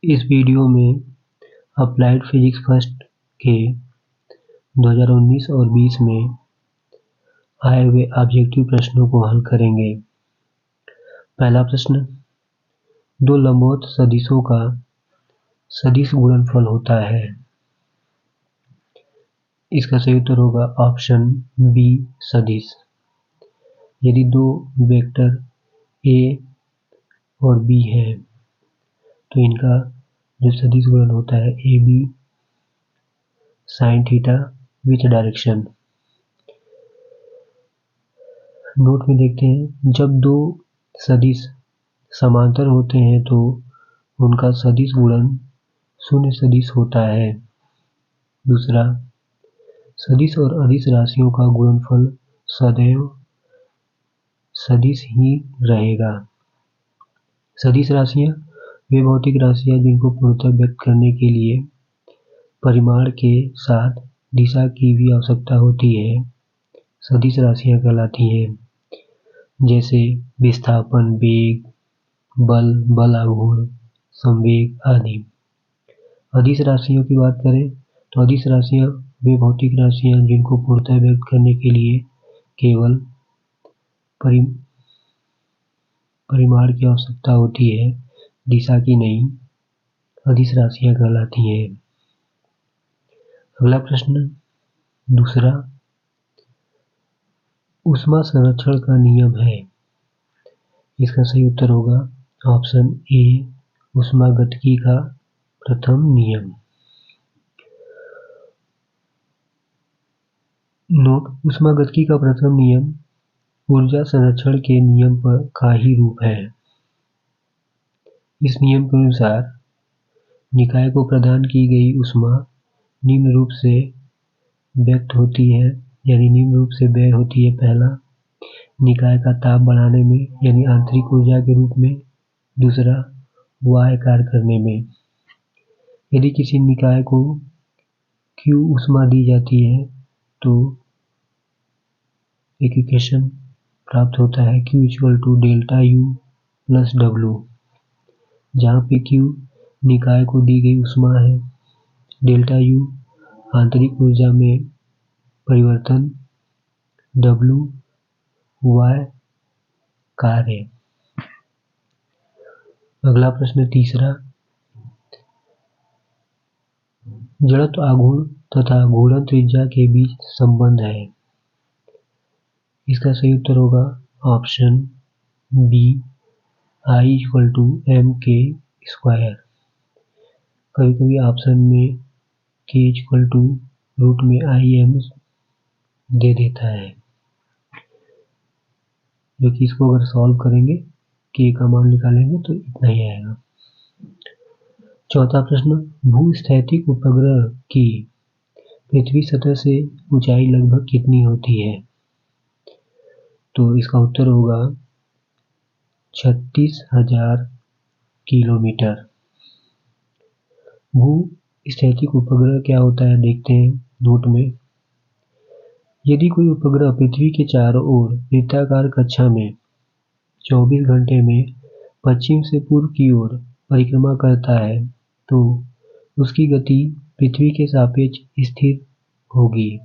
इस वीडियो में applied physics first के 2019 और 20 में आए हुए ऑब्जेक्टिव प्रश्नों को हल करेंगे। पहला प्रश्न, दो लंबवत सदिशों का सदिश गुणनफल होता है। इसका सही उत्तर होगा ऑप्शन बी सदिश। यदि दो वेक्टर ए और बी है तो इनका जो सदिश गुणन होता है A B sine theta with direction. Note में देखते हैं, जब दो सदिश समांतर होते हैं तो उनका सदिश गुणन शून्य सदिश होता है। दूसरा, सदिश और अदिश राशियों का गुणनफल सदैव सदिश ही रहेगा। सदिश राशियां वे भौतिक राशियां जिनको पूर्णतः व्यक्त करने के लिए परिमाण के साथ दिशा की भी आवश्यकता होती है, सदिश राशियां कहलाती हैं। जैसे विस्थापन, वेग, बल, बल आघूर्ण, संवेग आदि। अदिश राशियों की बात करें तो अदिश राशियां वे भौतिक राशियां जिनको पूर्णतः व्यक्त करने के लिए केवल परिमाण की आवश्यकता होती है, दिशा की नहीं, अदिश राशियां कहलाती हैं। अगला प्रश्न दूसरा, ऊष्मा संरक्षण का नियम है। इसका सही उत्तर होगा ऑप्शन ए ऊष्मागतिकी का प्रथम नियम। नोट, ऊष्मागतिकी का प्रथम नियम ऊर्जा संरक्षण के नियम का ही रूप है। इस नियम के अनुसार निकाय को प्रदान की गई ऊष्मा निम्न रूप से व्यक्त होती है, यानी निम्न रूप से व्यय होती है। पहला, निकाय का ताप बढ़ाने में यानी आंतरिक ऊर्जा के रूप में। दूसरा, बाह्य कार्य करने में। यदि किसी निकाय को Q ऊष्मा दी जाती है तो एक इक्वेशन प्राप्त होता है Q = ΔU + W, जहाँ पे Q निकाय को दी गई ऊष्मा है, ΔU आंतरिक ऊर्जा में परिवर्तन, W बाह्य कार्य। अगला प्रश्न तीसरा, जड़त्व आघूर्ण तथा घूर्णन त्रिज्या के बीच संबंध है। इसका सही उत्तर होगा ऑप्शन बी I = mk²। कभी कभी ऑप्शन में k √IM दे देता है, जो कि इसको अगर सॉल्व करेंगे k का मान निकालेंगे तो इतना ही आएगा। चौथा प्रश्न, भूस्थैतिक उपग्रह की पृथ्वी सतह से ऊंचाई लगभग कितनी होती है? तो इसका उत्तर होगा 36,000 किलोमीटर। भूस्थैतिक उपग्रह क्या होता है देखते हैं नोट में। यदि कोई उपग्रह पृथ्वी के चारों ओर वृत्ताकार कक्षा में 24 घंटे में पश्चिम से पूर्व की ओर परिक्रमा करता है तो उसकी गति पृथ्वी के सापेक्ष स्थिर होगी।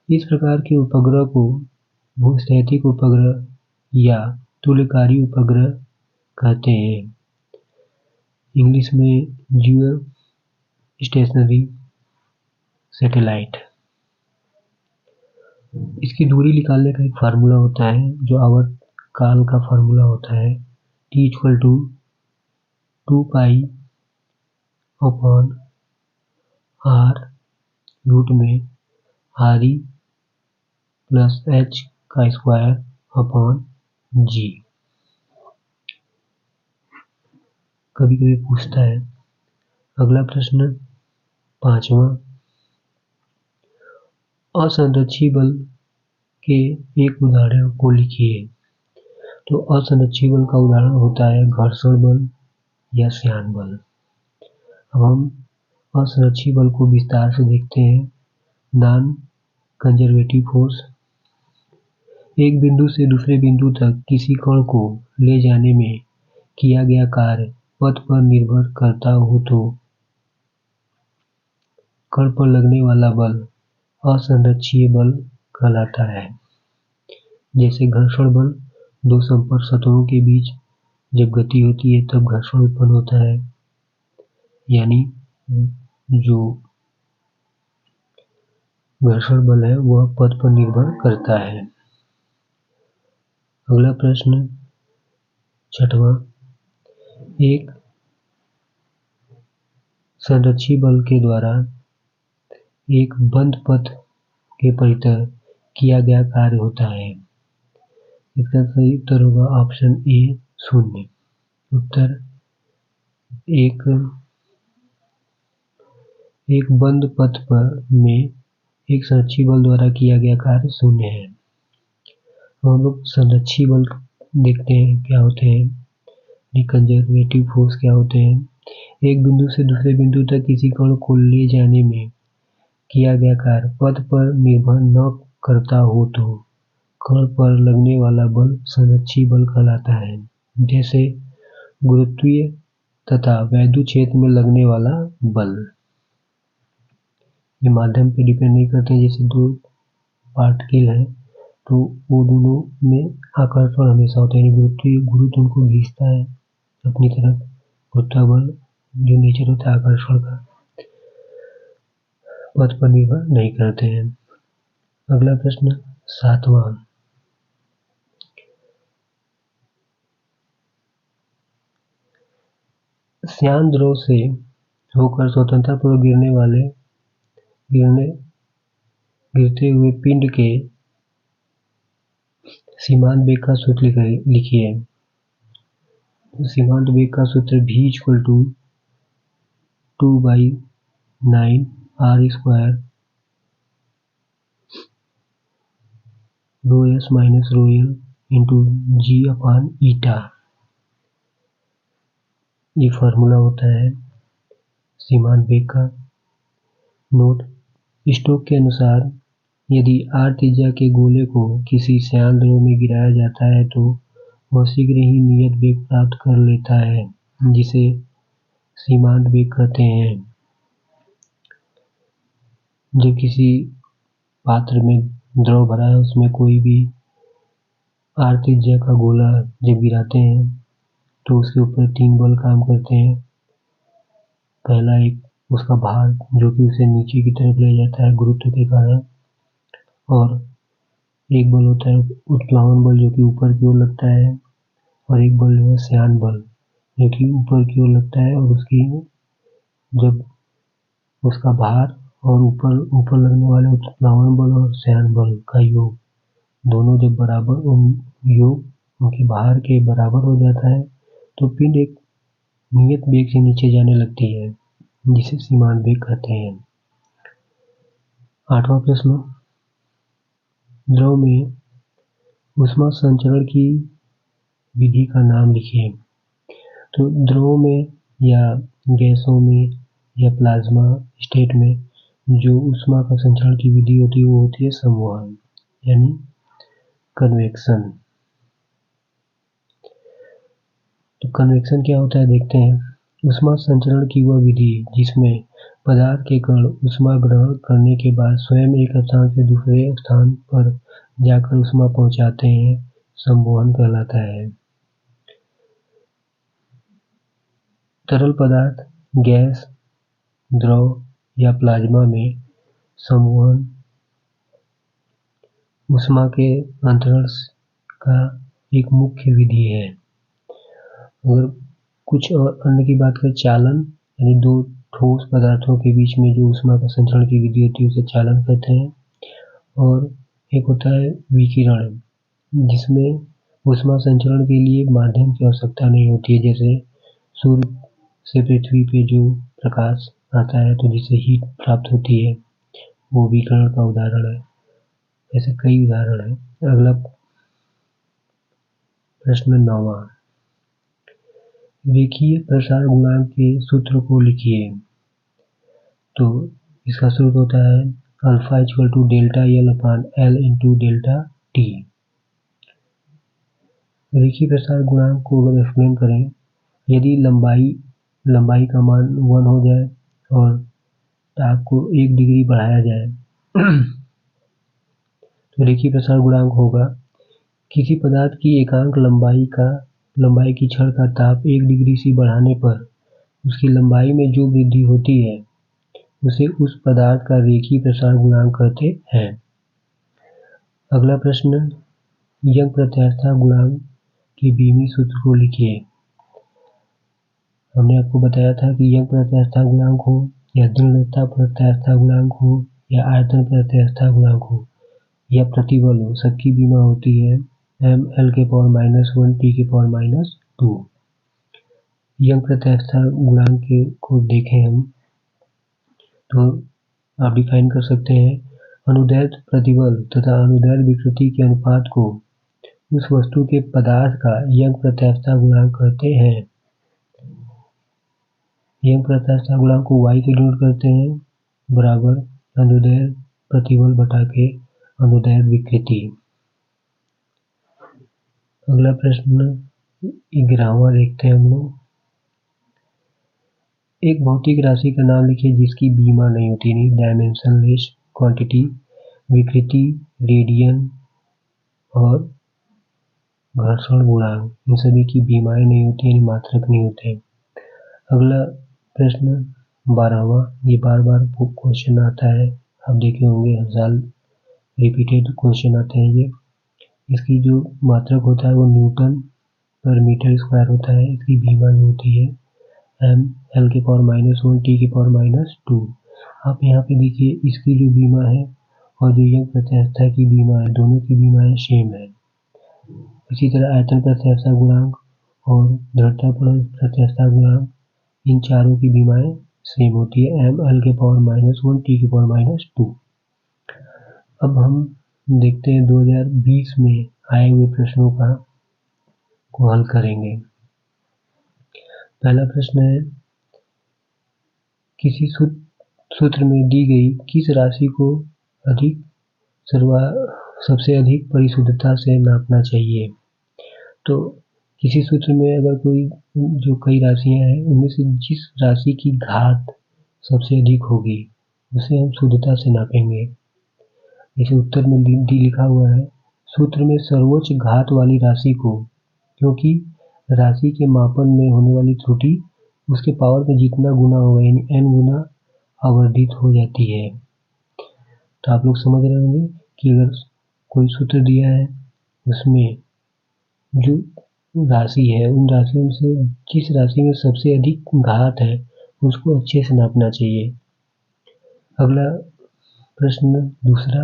इस प्रकार के उपग्रह को भूस्थैतिक उपग्रह या तुल्यकारी उपग्रह कहते हैं। इंग्लिश में जियो स्टेशनरी सैटेलाइट। इसकी दूरी निकालने का एक फार्मूला होता है जो आवर्त काल का फार्मूला होता है T = 2π/r √re + h²/g। कभी कभी पूछता है। अगला प्रश्न पांचवा, असंरक्षी बल के एक उदाहरण को लिखिए। तो असंरक्षी बल का उदाहरण होता है घर्षण बल या श्यान बल। अब हम असंरक्षी बल को विस्तार से देखते हैं। नॉन कंजर्वेटिव फोर्स, एक बिंदु से दूसरे बिंदु तक किसी कण को ले जाने में किया गया कार्य पथ पर निर्भर करता हो तो कण पर लगने वाला बल असंरक्षीय बल कहलाता है। जैसे घर्षण बल, दो संपर्क सतहों के बीच जब गति होती है तब घर्षण उत्पन्न होता है, यानी जो घर्षण बल है वह पथ पर निर्भर करता है। अगला प्रश्न 6वां, एक संरक्षी बल के द्वारा एक बंद पथ के परितः किया गया कार्य होता है। इसका सही उत्तर होगा ऑप्शन ए 0। उत्तर एक बंद पथ पर में एक संरक्षी बल द्वारा किया गया कार्य 0 है। हम लोग संरक्षी बल देखते हैं क्या होते हैं, कंजर्वेटिव फोर्स क्या होते हैं। एक बिंदु से दूसरे बिंदु तक किसी कण को ले जाने में किया गया कार्य पथ पर निर्भर न करता हो तो कण पर लगने वाला बल संरक्षी बल कहलाता है। जैसे गुरुत्वीय तथा वैद्युत क्षेत्र में लगने वाला बल, ये माध्यम पे डिपेंड नहीं करते। जैसे दो पार्टिकल है तो वो दोनों में आकर्षण हमेशा होता है, गुरुत्व उनको खींचता है अपनी तरफ, गुरुत्वाकर्षण जो नेचर होता है आकर्षण का, पथ पर निर्भर नहीं करते हैं। अगला प्रश्न 7वां, श्यान द्रव से होकर स्वतंत्रता पूर्वक गिरते हुए पिंड के सीमांत वेग का सूत्र लिखिए। सीमांत वेग का सूत्र v = 2/9 r² ρs - ρl × g/η। ये फार्मूला होता है सीमांत वेग का। नोट, स्टोक्स के अनुसार यदि r त्रिज्या के गोले को किसी श्यान द्रव में गिराया जाता है तो वह शीघ्र ही नियत वेग प्राप्त कर लेता है, जिसे सीमांत वेग कहते हैं। जब किसी पात्र में द्रव भरा है उसमें कोई भी r त्रिज्या का गोला जब गिराते हैं तो उसके ऊपर 3 बल काम करते हैं। पहला एक उसका भार जो कि उसे नीचे की तरफ ले जाता है गुरुत्व के कारण, और एक बल होता है उत्प्लावन बल जो कि ऊपर की ओर लगता है, और एक बल जो है श्यान बल जो कि ऊपर की ओर लगता है, और उसकी जब उसका भार और ऊपर लगने वाले उत्प्लावन बल और श्यान बल का योग दोनों जब बराबर उनके भार के बराबर हो जाता है तो पिंड एक नियत वेग से नीचे जाने लगती है, जिसे सीमांत वेग कहते हैं। 8वां प्रश्न, द्रव में ऊष्मा संचरण की विधि का नाम लिखिए। तो द्रव में या गैसों में या प्लाज्मा स्टेट में जो ऊष्मा का संचरण की विधि होती है वो होती है संवहन, यानी कन्वेक्शन। तो कन्वेक्शन क्या होता है देखते हैं। ऊष्मा संचरण की वह विधि जिसमें पदार्थ के कण ऊष्मा ग्रहण करने के बाद स्वयं एक स्थान से दूसरे स्थान पर जाकर ऊष्मा पहुंचाते हैं, संवहन कहलाता है। तरल पदार्थ, गैस, द्रव या प्लाज्मा में संवहन ऊष्मा के अंतरण का एक मुख्य विधि है। अगर कुछ और अन्य की बात करें, चालन, यानी दो ठोस पदार्थों के बीच में जो ऊष्मा का संचरण की विधि होती है उसे चालन कहते हैं। और एक होता है विकिरण, जिसमें ऊष्मा संचरण के लिए माध्यम की आवश्यकता नहीं होती है। जैसे सूर्य से पृथ्वी पे जो प्रकाश आता है तो जिससे हीट प्राप्त होती है वो विकिरण का उदाहरण है। ऐसे कई उदाहरण है। अगला प्रश्न 9वां, रेखीय प्रसार गुणांक के सूत्र को लिखिए। तो इसका सूत्र होता है अल्फा = ΔL/L × ΔT। रेखीय प्रसार गुणांक को अगर एक्सप्लेन करें यदि लंबाई का मान 1 हो जाए और ताप को 1 डिग्री बढ़ाया जाए तो रेखीय प्रसार गुणांक होगा किसी पदार्थ की एकांक लंबाई की छड़ का ताप 1 डिग्री से बढ़ाने पर उसकी लंबाई में जो वृद्धि होती है उसे उस पदार्थ का रेखीय प्रसार गुणांक कहते हैं। अगला प्रश्न, यंग प्रत्यास्थता गुणांक के बीमी सूत्र को लिखिए। हमने आपको बताया था कि यंग प्रत्यास्थता गुणांक हो या दृढ़ता प्रत्यास्थता गुणांक हो या आयतन प्रत्यास्थता गुणांक हो या प्रतिबल हो, सबकी बीमा होती है ml⁻⁻1 T⁻²। यंग प्रत्यास्थता गुणांक को देखें हम तो आप डिफाइन कर सकते हैं अनुदैर्ध्य प्रतिबल तथा अनुदैर्ध्य विकृति के अनुपात को उस वस्तु के पदार्थ का यंग प्रत्यास्थता गुणांक कहते हैं। यंग प्रत्यास्थता गुणांक को y से डिनोट करते हैं बराबर अनुदैर्ध्य प्रतिबल बटा के अनुदैर्ध्य विकृति। अगला प्रश्न 11वां देखते हैं हम लोग। एक भौतिक राशि का नाम लिखिए जिसकी बीमा नहीं होती, नहीं डायमेंशनलेस क्वांटिटी, विकृति, रेडियन और घर्षण गुणांक, इन सभी की बीमाएं नहीं होती, यानी मात्रक नहीं होते। अगला प्रश्न 12वां, ये बार बार क्वेश्चन आता है, आप देखे होंगे हर साल रिपीटेड क्वेश्चन आते हैं ये। इसकी जो मात्रक होता है वो न्यूटन पर मीटर स्क्वायर होता है। इसकी बीमा जो होती है ml⁻⁻1 T⁻²। आप यहाँ पे देखिए इसकी जो बीमा है और जो यंग प्रत्यास्थता की बीमा है, दोनों की बीमाएं सेम है। इसी तरह आयतन प्रत्यास्थता गुणांक और दृढ़ता प्रत्यास्थता गुणांक, इन चारों की बीमाएं सेम होती है ml⁻⁻1 T⁻²। अब हम देखते हैं 2020 में आए हुए प्रश्नों को हल करेंगे। पहला प्रश्न है किसी सूत्र में दी गई किस राशि को सबसे अधिक परिशुद्धता से नापना चाहिए। तो किसी सूत्र में अगर कई राशियां हैं उनमें से जिस राशि की घात सबसे अधिक होगी उसे हम शुद्धता से नापेंगे। जैसे उत्तर में लिखा हुआ है सूत्र में सर्वोच्च घात वाली राशि को, क्योंकि राशि के मापन में होने वाली त्रुटि उसके पावर में जितना गुना होगा यानी n गुना आवर्धित हो जाती है। तो आप लोग समझ रहे होंगे कि अगर कोई सूत्र दिया है उसमें जो राशि है उन राशियों से जिस राशि में सबसे अधिक घात है उसको अच्छे से नापना चाहिए। अगला प्रश्न दूसरा,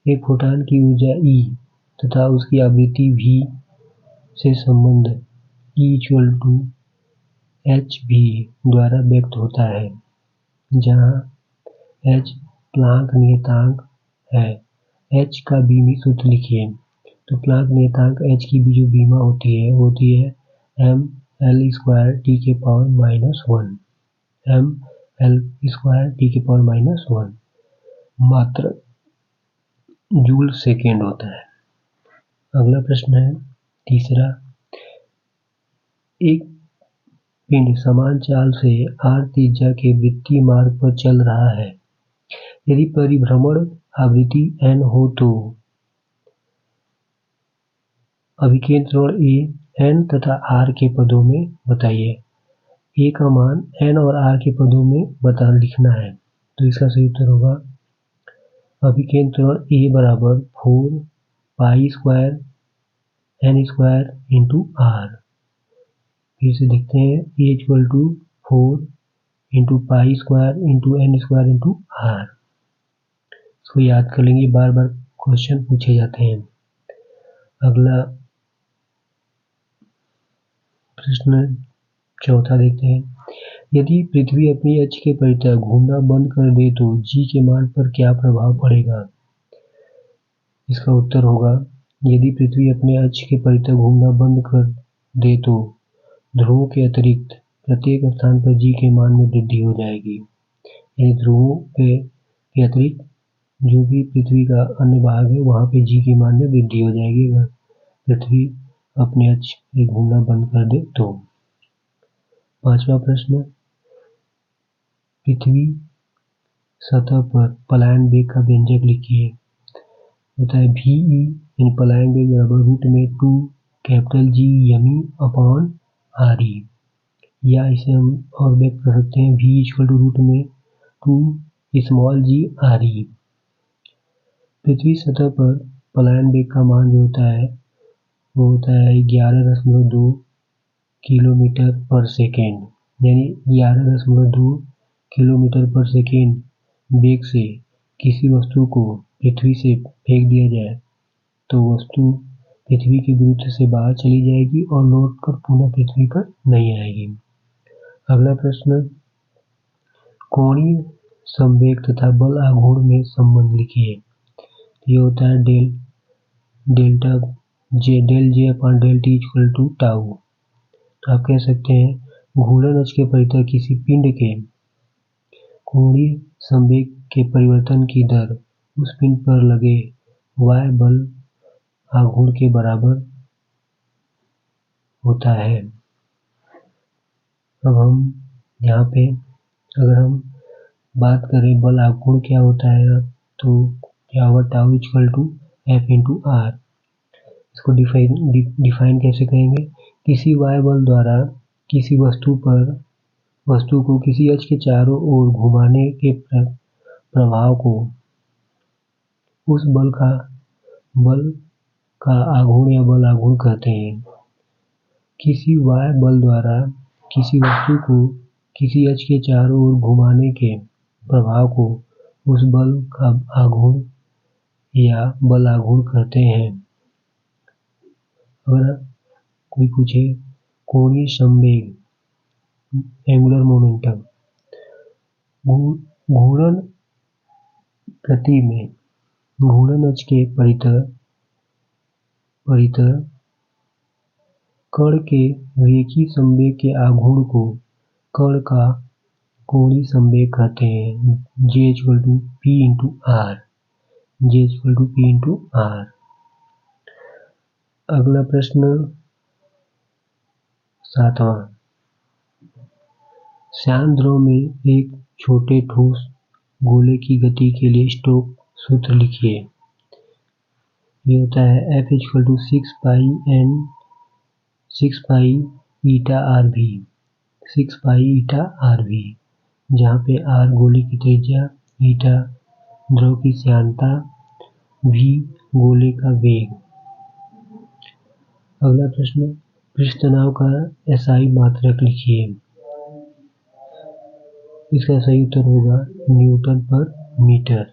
एक फोटॉन की ऊर्जा E तथा उसकी आवृत्ति v से संबंध E hv द्वारा व्यक्त होता है, जहाँ h प्लांक नियतांक है। h का बीमी सूत्र लिखिए। तो प्लांक नियतांक h की जो बीमा होती है वो होती है ml² T⁻⁻1 ml² T⁻⁻1 मात्रक जूल सेकेंड होता है। अगला प्रश्न है तीसरा, एक पिंड समान चाल से r त्रिज्या के वृत्तीय मार्ग पर चल रहा है। यदि परिभ्रमण आवृत्ति n हो तो अभिकेंद्र त्वरण A n तथा r के पदों में बताइए। A का मान n और r के पदों में लिखना है, तो इसका सही उत्तर होगा अभिकेंद्र त्वरण A बराबर 4π² n² इंटू r। फिर से देखते हैं A = 4 into π² into n² into r। इसको याद कर लेंगे, बार बार क्वेश्चन पूछे जाते हैं। अगला प्रश्न चौथा देखते हैं, यदि पृथ्वी अपनी अक्ष के परितः घूमना बंद कर दे तो g के मान पर क्या प्रभाव पड़ेगा। इसका उत्तर होगा यदि पृथ्वी अपने अक्ष के परितः घूमना बंद कर दे तो ध्रुवों के अतिरिक्त प्रत्येक स्थान पर g के मान में वृद्धि हो जाएगी। यानी ध्रुवों के अतिरिक्त जो भी पृथ्वी का अन्य भाग है वहाँ पे g के मान में वृद्धि हो जाएगी अगर पृथ्वी अपने अक्ष पे घूमना बंद कर दे तो। 5वां प्रश्न, पृथ्वी सतह पर पलायन वेग का व्यंजक लिखिए। होता है VE यानी पलायन वेग बराबर रूट में 2G ME/RE, या इसे हम और व्यक्त कर सकते हैं V इक्वल टू रूट में 2g RE। पृथ्वी सतह पर पलायन वेग का मान जो होता है वो होता है 11.2 किलोमीटर पर सेकेंड, यानी 11.2 किलोमीटर पर सेकेंड वेग से किसी वस्तु को पृथ्वी से फेंक दिया जाए तो वस्तु पृथ्वी के गुरुत्व से बाहर चली जाएगी और लौट कर पुनः पृथ्वी पर नहीं आएगी। अगला प्रश्न, कोणीय संवेग तथा बल आघूर्ण में संबंध लिखिए। ये होता है del J upon del T equal to tau. तो आप कह सकते हैं घूर्णन अक्ष के परितः किसी पिंड के कोणीय संवेग के परिवर्तन की दर उस पिंड पर लगे y बल आघूर्ण के बराबर होता है। अब हम यहाँ पे अगर हम बात करें बल आघूर्ण क्या होता है तो क्या होगा, tau equal to F into R। इसको डिफाइन कैसे करेंगे, किसी y बल द्वारा किसी वस्तु को किसी अक्ष के चारों ओर घुमाने के प्रभाव को उस बल का आघूर्ण या बल आघूर्ण कहते हैं। किसी y बल द्वारा किसी वस्तु को किसी अक्ष के चारों ओर घुमाने के प्रभाव को उस बल का आघूर्ण या बल आघूर्ण कहते हैं। अगर कोई पूछे कोणीय संवेग एंगुलर मोमेंटम, घूर्णन गति में घूर्णन अक्ष के परितः कण के रेखीय संवेग के आघूर्ण को कण का कोणीय संवेग कहते हैं। J equal to P into R। अगला प्रश्न 7वां, श्यान द्रव में एक छोटे ठोस गोले की गति के लिए स्टोक्स सूत्र लिखिए। ये होता है F equal to 6 pi eta RV, जहाँ पे R गोले की त्रिज्या, ईटा द्रव की श्यानता, V गोले का वेग। अगला प्रश्न, पृष्ठ तनाव का SI मात्रक लिखिए। इसका सही उत्तर होगा न्यूटन पर मीटर।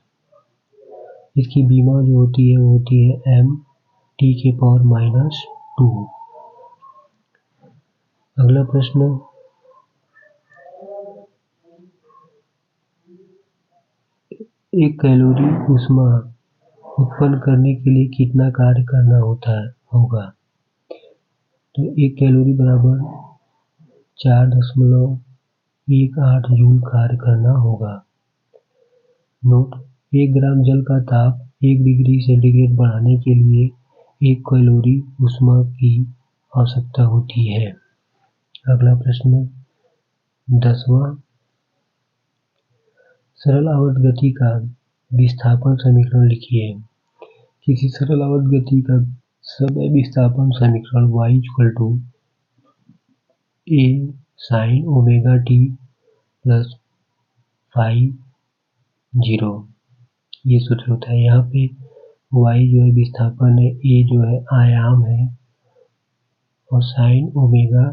इसकी बीमा जो होती है वो होती है m/(10⁻²). अगला प्रश्न, एक कैलोरी ऊष्मा उत्पन्न करने के लिए कितना कार्य करना होगा। तो 1 कैलोरी बराबर 4.18 जूल कार्य करना होगा। नोट, 1 ग्राम जल का ताप 1 डिग्री सेंटीग्रेड बढ़ाने के लिए 1 कैलोरी ऊष्मा की आवश्यकता होती है। अगला प्रश्न 10वां, सरल आवर्त गति का विस्थापन समीकरण लिखिए। किसी सरल आवर्त गति का समय विस्थापन समीकरण y equal to a sin omega t plus phi 0, ये सूत्र होता है। यहाँ पे y जो है विस्थापन है, a जो है आयाम है और sin ओमेगा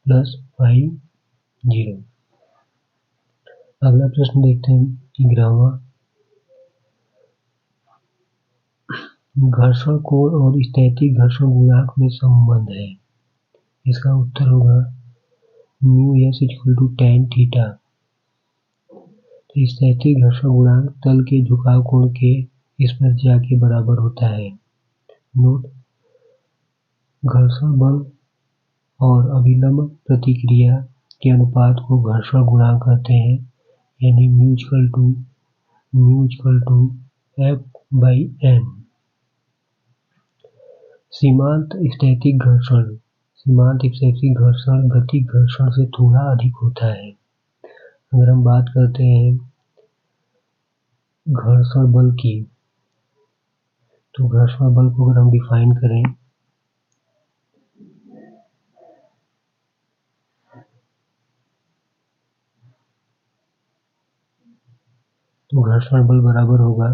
प्लस phi 0। अगला प्रश्न देखते हैं 11वां, घर्षण कोण और स्थैतिक घर्षण गुणांक में संबंध है। इसका उत्तर होगा μs equal to tan theta. स्थैतिक घर्षण गुणांक तल के झुकाव कोण के स्पर्शज्या के बराबर होता है। नोट, घर्षण बल और अभिलंब प्रतिक्रिया के अनुपात को घर्षण गुणांक कहते हैं, यानी μ इक्वल टू F/m। सीमांत स्थैतिक घर्षण सीमांत एफिशिएंसी घर्षण गति घर्षण से थोड़ा अधिक होता है। अगर हम बात करते हैं घर्षण बल की, तो घर्षण बल को अगर हम डिफाइन करें तो घर्षण बल बराबर होगा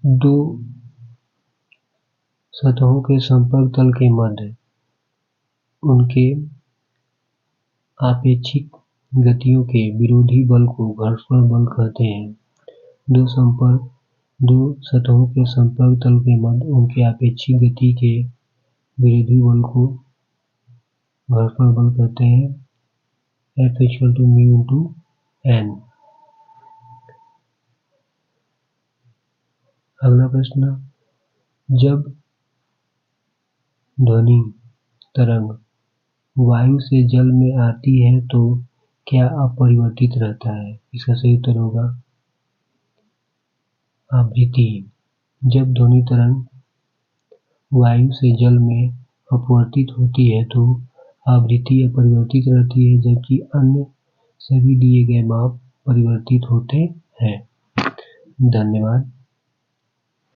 दो सतहों के संपर्क तल के मध्य उनके आपेक्षिक गतियों के विरोधी बल को घर्षण बल कहते हैं। दो सतहों के संपर्क तल के मध्य उनके आपेक्षिक गति के विरोधी बल को घर्षण बल कहते हैं। F = μ/n। अगला प्रश्न, जब ध्वनि तरंग वायु से जल में आती है तो क्या अपरिवर्तित रहता है? इसका सही उत्तर होगा आवृत्ति। जब ध्वनि तरंग वायु से जल में अपवर्तित होती है तो आवृत्ति अपरिवर्तित रहती है, जबकि अन्य सभी दिए गए माप परिवर्तित होते हैं। धन्यवाद।